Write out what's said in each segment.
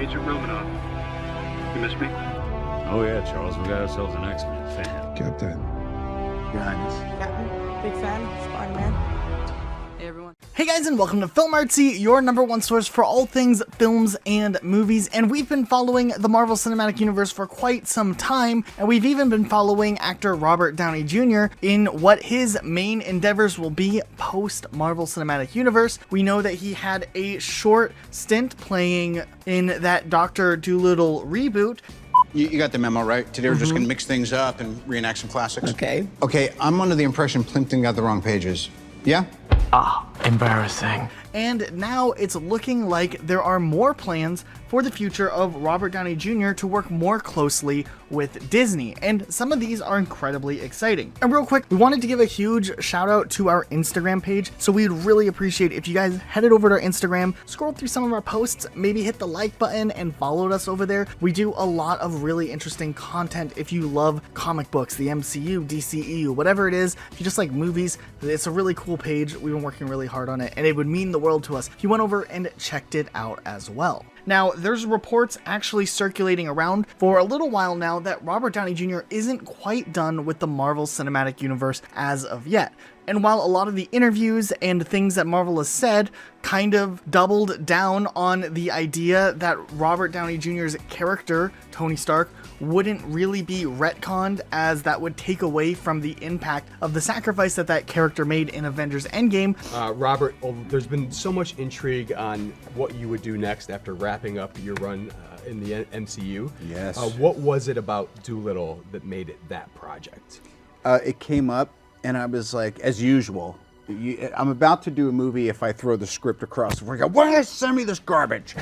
Agent Romanoff. You miss me? Oh yeah, Charles, we got ourselves an X-Men fan. Captain. Your Highness. Captain, big fan, Spider-Man. Hey everyone. Hey guys, and welcome to Film Artsy, your #1 source for all things films and movies. And we've been following the Marvel Cinematic Universe for quite some time, and we've even been following actor Robert Downey Jr. in what his main endeavors will be post Marvel Cinematic Universe. We know that he had a short stint playing in that Dr. Dolittle reboot. You got the memo, right? Today we're just gonna mix things up and reenact some classics. Okay. Okay, I'm under the impression Plimpton got the wrong pages. Yeah? Embarrassing. And now it's looking like there are more plans for the future of Robert Downey Jr. to work more closely with Disney, and some of these are incredibly exciting. And real quick, we wanted to give a huge shout out to our Instagram page, so we'd really appreciate if you guys headed over to our Instagram, scrolled through some of our posts, maybe hit the like button and followed us over there. We do a lot of really interesting content if you love comic books, the MCU, DCEU, whatever it is. If you just like movies, it's a really cool page. We've been working really hard on it, and it would mean the world to us if you went over and checked it out as well. Now, there's reports actually circulating around for a little while now that Robert Downey Jr. isn't quite done with the Marvel Cinematic Universe as of yet. And while a lot of the interviews and things that Marvel has said kind of doubled down on the idea that Robert Downey Jr.'s character, Tony Stark, wouldn't really be retconned, as that would take away from the impact of the sacrifice that that character made in Avengers Endgame. Robert, there's been so much intrigue on what you would do next after wrapping up your run in the MCU. Yes. What was it about Doolittle that made it that project? It came up, and I was like, as usual, I'm about to do a movie if I throw the script across the room. I go, why send me this garbage?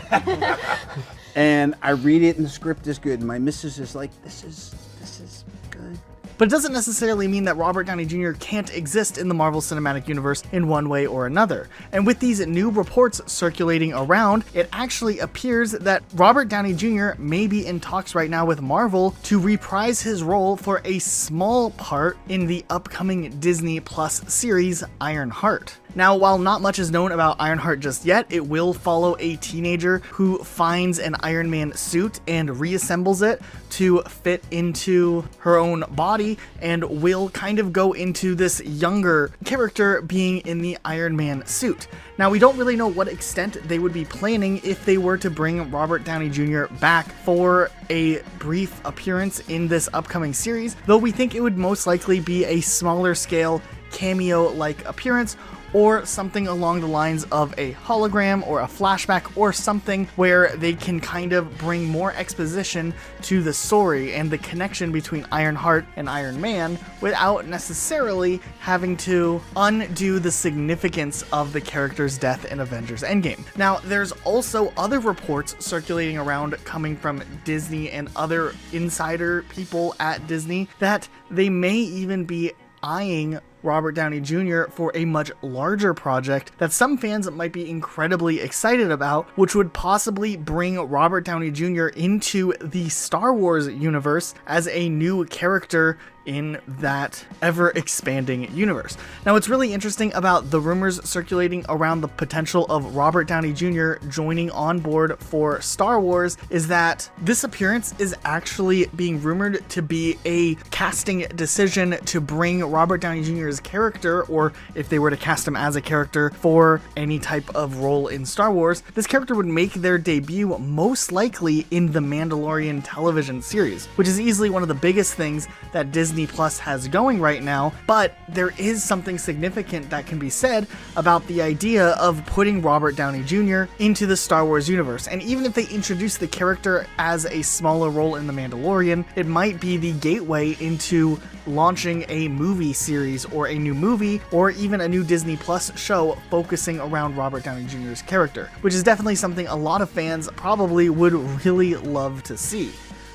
And I read it, and the script is good, and my missus is like, this is good. But it doesn't necessarily mean that Robert Downey Jr. can't exist in the Marvel Cinematic Universe in one way or another. And with these new reports circulating around, it actually appears that Robert Downey Jr. may be in talks right now with Marvel to reprise his role for a small part in the upcoming Disney Plus series Ironheart. Now, while not much is known about Ironheart just yet, it will follow a teenager who finds an Iron Man suit and reassembles it to fit into her own body, and will kind of go into this younger character being in the Iron Man suit. Now, we don't really know what extent they would be planning if they were to bring Robert Downey Jr. back for a brief appearance in this upcoming series, though we think it would most likely be a smaller scale cameo-like appearance, or something along the lines of a hologram or a flashback, or something where they can kind of bring more exposition to the story and the connection between Ironheart and Iron Man without necessarily having to undo the significance of the character's death in Avengers Endgame. Now, there's also other reports circulating around coming from Disney and other insider people at Disney that they may even be eyeing Robert Downey Jr. for a much larger project that some fans might be incredibly excited about, which would possibly bring Robert Downey Jr. into the Star Wars universe as a new character in that ever-expanding universe. Now, what's really interesting about the rumors circulating around the potential of Robert Downey Jr. joining on board for Star Wars is that this appearance is actually being rumored to be a casting decision to bring Robert Downey Jr.'s character, or if they were to cast him as a character for any type of role in Star Wars, this character would make their debut most likely in the Mandalorian television series, which is easily one of the biggest things that Disney Plus has going right now. But there is something significant that can be said about the idea of putting Robert Downey Jr. into the Star Wars universe. And even if they introduce the character as a smaller role in The Mandalorian, it might be the gateway into launching a movie series, or a new movie, or even a new Disney Plus show focusing around Robert Downey Jr.'s character, which is definitely something a lot of fans probably would really love to see.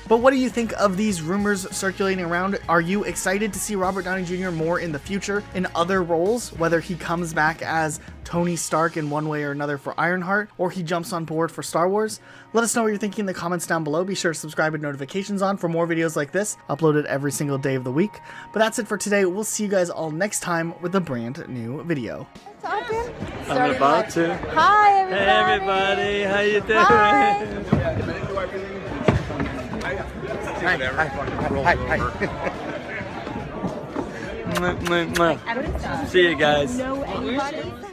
But what do you think of these rumors circulating around? Are you excited to see Robert Downey Jr. more in the future in other roles, whether he comes back as Tony Stark in one way or another for Ironheart, or he jumps on board for Star Wars? Let us know what you're thinking in the comments down below. Be sure to subscribe with notifications on for more videos like this, uploaded every single day of the week. But that's it for today. We'll see you guys all next time with a brand new video. Talking? I'm about to. Hi, everybody. Hey, everybody. How you doing? Hi. See you guys.